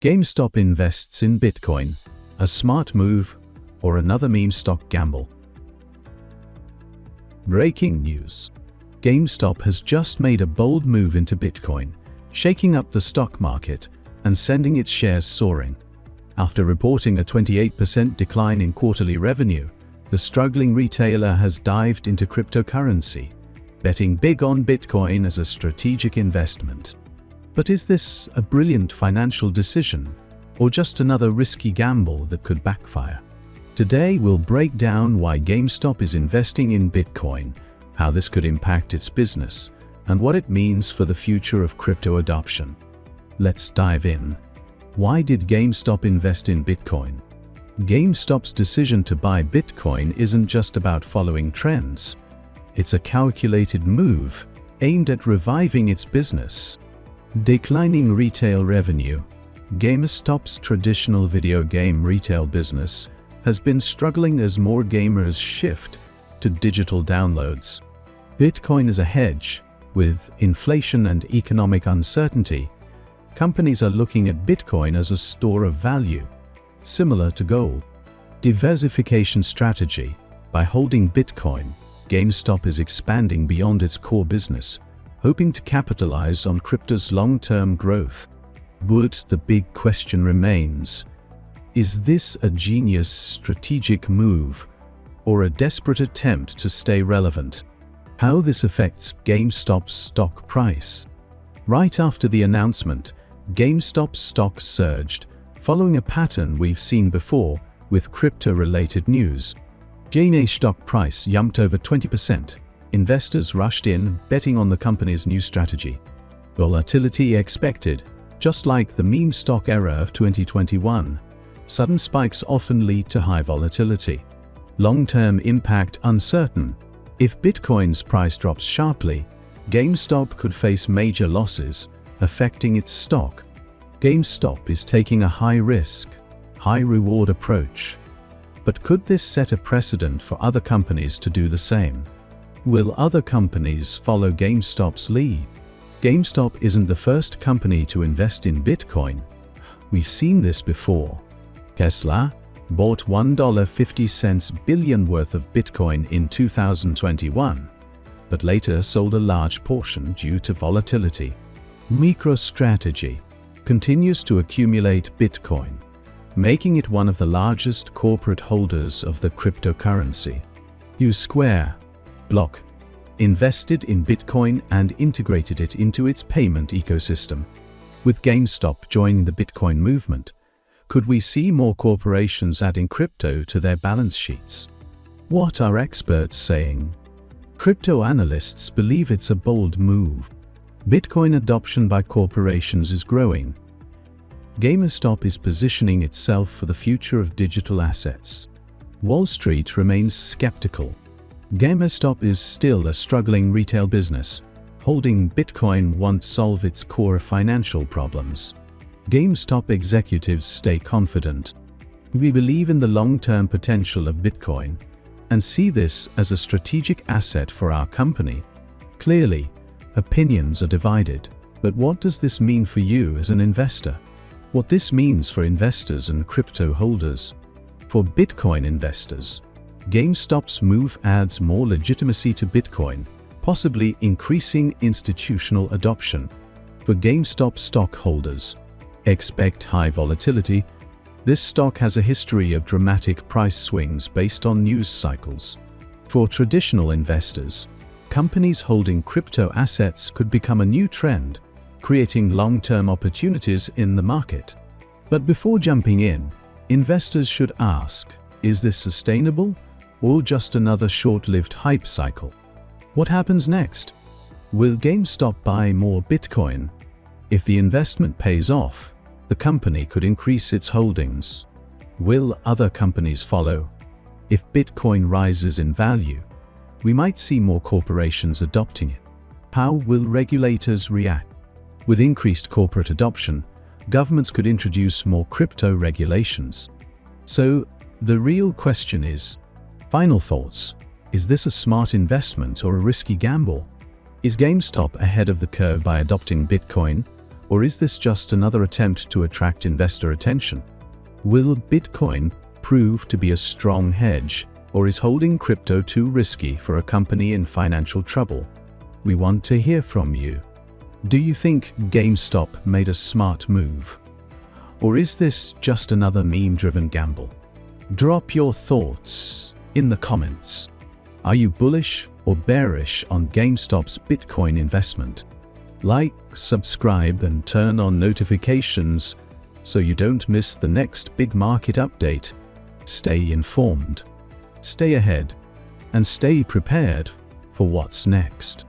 GameStop invests in Bitcoin, a smart move, or another meme stock gamble? Breaking news. GameStop has just made a bold move into Bitcoin, shaking up the stock market and sending its shares soaring. After reporting a 28% decline in quarterly revenue, the struggling retailer has dived into cryptocurrency, betting big on Bitcoin as a strategic investment. But is this a brilliant financial decision, or just another risky gamble that could backfire? Today we'll break down why GameStop is investing in Bitcoin, how this could impact its business, and what it means for the future of crypto adoption. Let's dive in. Why did GameStop invest in Bitcoin? GameStop's decision to buy Bitcoin isn't just about following trends. It's a calculated move aimed at reviving its business. Declining retail revenue. GameStop's traditional video game retail business has been struggling as more gamers shift to digital downloads. Bitcoin is a hedge. With inflation and economic uncertainty, companies are looking at Bitcoin as a store of value, similar to gold. Diversification strategy. By holding Bitcoin, GameStop is expanding beyond its core business, hoping to capitalize on crypto's long-term growth. But the big question remains: is this a genius strategic move, or a desperate attempt to stay relevant? How this affects GameStop's stock price. Right after the announcement, GameStop's stock surged, following a pattern we've seen before with crypto-related news. GameStop's stock price jumped over 20%. Investors rushed in, betting on the company's new strategy. Volatility expected. Just like the meme stock era of 2021, sudden spikes often lead to high volatility. Long-term impact uncertain. If Bitcoin's price drops sharply, GameStop could face major losses, affecting its stock. GameStop is taking a high-risk, high-reward approach. But could this set a precedent for other companies to do the same? Will other companies follow GameStop's lead? GameStop isn't the first company to invest in Bitcoin. We've seen this before. Tesla bought $1.50 billion worth of Bitcoin in 2021, but later sold a large portion due to volatility. MicroStrategy continues to accumulate Bitcoin, making it one of the largest corporate holders of the cryptocurrency. Square Block invested in Bitcoin and integrated it into its payment ecosystem. With GameStop joining the Bitcoin movement, could we see more corporations adding crypto to their balance sheets? What are experts saying? Crypto analysts believe it's a bold move. Bitcoin adoption by corporations is growing. GameStop is positioning itself for the future of digital assets. Wall Street remains skeptical. GameStop is still a struggling retail business. Holding Bitcoin won't solve its core financial problems. GameStop executives stay confident. We believe in the long-term potential of Bitcoin and see this as a strategic asset for our company. Clearly, opinions are divided, but what does this mean for you as an investor? What this means for investors and crypto holders? For Bitcoin investors, GameStop's move adds more legitimacy to Bitcoin, possibly increasing institutional adoption. For GameStop stockholders, expect high volatility. This stock has a history of dramatic price swings based on news cycles. For traditional investors, companies holding crypto assets could become a new trend, creating long-term opportunities in the market. But before jumping in, investors should ask, is this sustainable, or just another short-lived hype cycle? What happens next? Will GameStop buy more Bitcoin? If the investment pays off, the company could increase its holdings. Will other companies follow? If Bitcoin rises in value, we might see more corporations adopting it. How will regulators react? With increased corporate adoption, governments could introduce more crypto regulations. So, the real question is, final thoughts: is this a smart investment or a risky gamble? Is GameStop ahead of the curve by adopting Bitcoin, Or is this just another attempt to attract investor attention? Will Bitcoin prove to be a strong hedge, or is holding crypto too risky for a company in financial trouble? We want to hear from you. Do you think GameStop made a smart move? Or is this just another meme-driven gamble? Drop your thoughts in the comments. Are you bullish or bearish on GameStop's Bitcoin investment? Like, subscribe, and turn on notifications so you don't miss the next big market update. Stay informed, stay ahead, and stay prepared for what's next.